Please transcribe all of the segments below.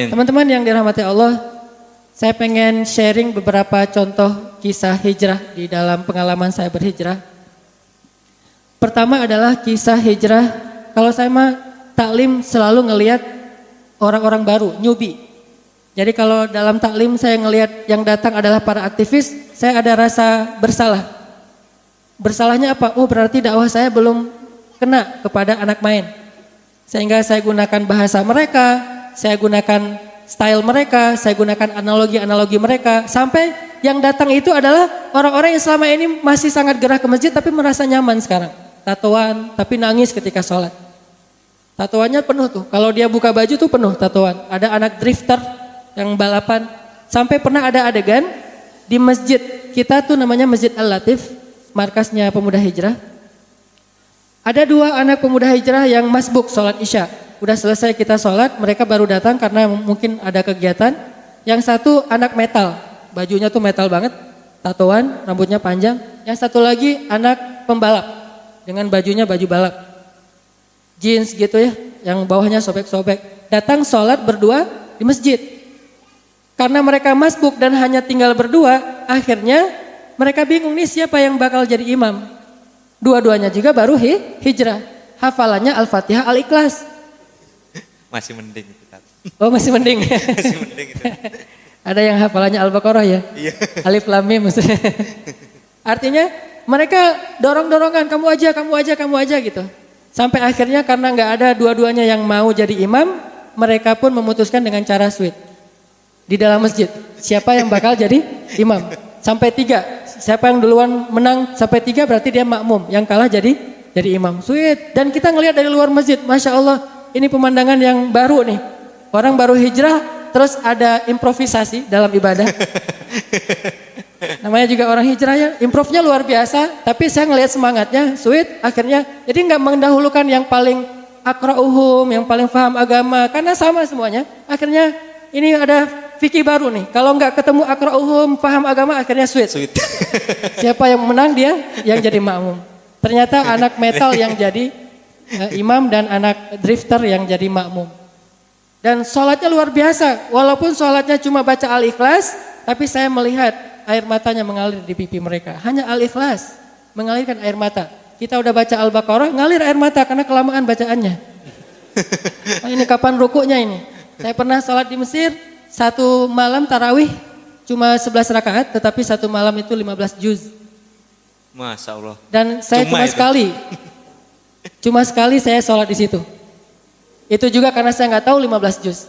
Teman-teman yang dirahmati Allah, saya pengen sharing beberapa contoh kisah hijrah di dalam pengalaman saya berhijrah. Pertama adalah kisah hijrah, kalau saya mah taklim selalu ngelihat orang-orang baru, newbie. Jadi kalau dalam taklim saya ngelihat yang datang adalah para aktivis, saya ada rasa bersalah. Bersalahnya apa? Oh berarti dakwah saya belum kena kepada anak main. Sehingga saya gunakan bahasa mereka, saya gunakan style mereka, saya gunakan analogi-analogi mereka. Sampai yang datang itu adalah orang-orang yang selama ini masih sangat gerah ke masjid tapi merasa nyaman sekarang. Tatoan tapi nangis ketika sholat. Tatoannya penuh tuh, kalau dia buka baju tuh penuh tatoan. Ada anak drifter yang balapan. Sampai pernah ada adegan di masjid kita tuh namanya Masjid Al-Latif, markasnya pemuda hijrah. Ada dua anak pemuda hijrah yang masbuk sholat isya. Udah selesai kita sholat, mereka baru datang karena mungkin ada kegiatan. Yang satu anak metal, bajunya tuh metal banget, tatoan, rambutnya panjang. Yang satu lagi anak pembalap, dengan bajunya baju balap. Jeans gitu ya, yang bawahnya sobek-sobek. Datang sholat berdua di masjid. Karena mereka masbuk dan hanya tinggal berdua, akhirnya mereka bingung nih siapa yang bakal jadi imam. Dua-duanya juga baru hijrah. Hafalannya Al-Fatihah, Al-Ikhlas. Masih mending itu. Oh masih mending. Masih mending itu. Ada yang hafalannya Al-Baqarah ya? Iya. Alif Lam Mim maksudnya. Artinya mereka dorong-dorongan, kamu aja gitu. Sampai akhirnya karena nggak ada dua-duanya yang mau jadi imam, mereka pun memutuskan dengan cara sweet. Di dalam masjid, siapa yang bakal jadi imam. Sampai 3, siapa yang duluan menang sampai 3 berarti dia makmum. Yang kalah jadi imam. Sweet. Dan kita ngelihat dari luar masjid, Masya Allah, ini pemandangan yang baru nih. Orang baru hijrah, terus ada improvisasi dalam ibadah. Namanya juga orang hijrah ya, improvnya luar biasa. Tapi saya ngelihat semangatnya, sweet. Akhirnya, jadi nggak mendahulukan yang paling akra'uhum, yang paling paham agama. Karena sama semuanya. Akhirnya ini ada fikih baru nih. Kalau nggak ketemu akra'uhum, paham agama, akhirnya sweet. Siapa yang menang dia yang jadi makmum. Ternyata anak metal yang jadi imam dan anak drifter yang jadi makmum. Dan sholatnya luar biasa. Walaupun sholatnya cuma baca Al-Ikhlas, tapi saya melihat air matanya mengalir di pipi mereka. Hanya Al-Ikhlas mengalirkan air mata. Kita udah baca Al-Baqarah, ngalir air mata karena kelamaan bacaannya. Nah, ini kapan rukuknya ini? Saya pernah sholat di Mesir, satu malam tarawih cuma 11 rakaat, tetapi satu malam itu 15 juz. Masya Allah. Dan saya cuma sekali saya sholat di situ. Itu juga karena saya nggak tahu 15 juz.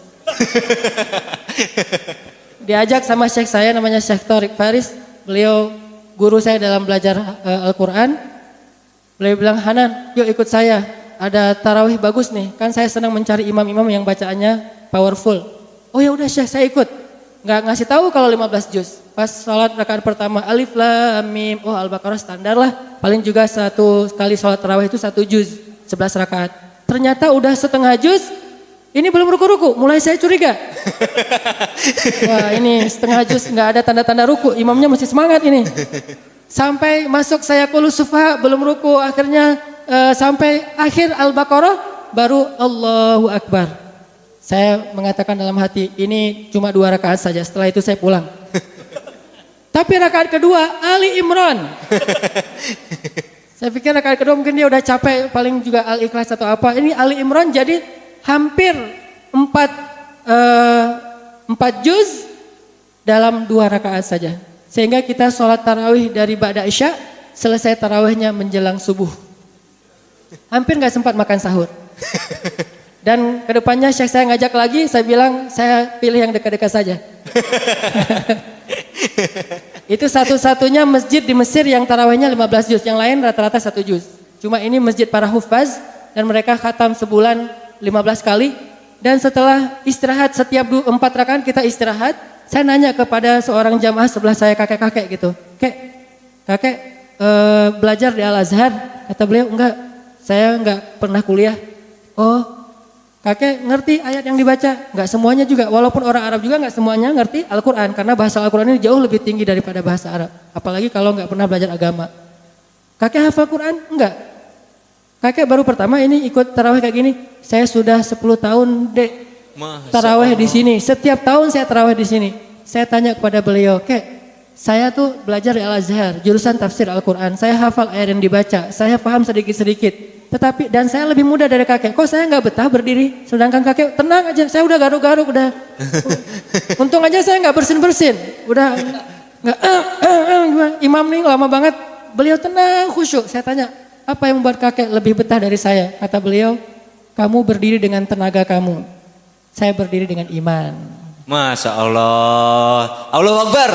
Diajak sama syekh saya namanya Syekh Tariq Faris. Beliau guru saya dalam belajar Al-Quran. Beliau bilang, Hanan yuk ikut saya. Ada tarawih bagus nih. Kan saya senang mencari imam-imam yang bacaannya powerful. Oh ya udah Syekh saya ikut. Nggak ngasih tahu kalau 15 juz. Pas sholat rakaat pertama Alif Lam Mim. Oh Al-Baqarah standar lah. Paling juga satu kali sholat tarawih itu 1 juz. 11 rakaat. Ternyata udah setengah juz, ini belum ruku-ruku, mulai saya curiga. Wah ini setengah juz nggak ada tanda-tanda ruku, imamnya masih semangat ini. Sampai masuk saya qulus sufaha belum ruku, akhirnya sampai akhir Al-Baqarah baru Allahu Akbar. Saya mengatakan dalam hati, ini cuma 2 rakaat saja, setelah itu saya pulang. Tapi rakaat kedua Ali Imran. Saya pikir rakaat kedua mungkin dia udah capek, paling juga Al-Ikhlas atau apa. Ini Ali Imran jadi hampir 4 juz dalam 2 rakaat saja. Sehingga kita sholat tarawih dari Ba'da Isya, selesai tarawihnya menjelang subuh. Hampir gak sempat makan sahur. Dan kedepannya Syekh saya ngajak lagi, saya bilang saya pilih yang dekat-dekat saja. Itu satu-satunya masjid di Mesir yang tarawihnya 15 juz, yang lain rata-rata 1 juz. Cuma ini masjid para hufaz dan mereka khatam sebulan 15 kali. Dan setelah istirahat setiap 4 rakaat kita istirahat, saya nanya kepada seorang jamaah sebelah saya kakek-kakek gitu. Kakek belajar di Al-Azhar? Kata beliau enggak, saya enggak pernah kuliah. Oh Kakek ngerti ayat yang dibaca? Nggak semuanya juga. Walaupun orang Arab juga nggak semuanya ngerti Al-Quran. Karena bahasa Al-Quran ini jauh lebih tinggi daripada bahasa Arab. Apalagi kalau nggak pernah belajar agama. Kakek hafal Quran? Enggak. Kakek baru pertama ini ikut tarawih kayak gini. Saya sudah 10 tahun dek tarawih di sini. Setiap tahun saya tarawih di sini. Saya tanya kepada beliau, Kek, saya tuh belajar di Al-Azhar, jurusan tafsir Al-Quran. Saya hafal ayat yang dibaca. Saya paham sedikit-sedikit. Tetapi dan saya lebih muda dari kakek. Kok saya nggak betah berdiri? Sedangkan kakek tenang aja. Saya udah garuk-garuk udah. Untung aja saya nggak bersin-bersin. Udah nggak. Imam nih lama banget. Beliau tenang khusyuk. Saya tanya, apa yang membuat kakek lebih betah dari saya? Kata beliau, kamu berdiri dengan tenaga kamu. Saya berdiri dengan iman. Masya Allah. Allahu Akbar.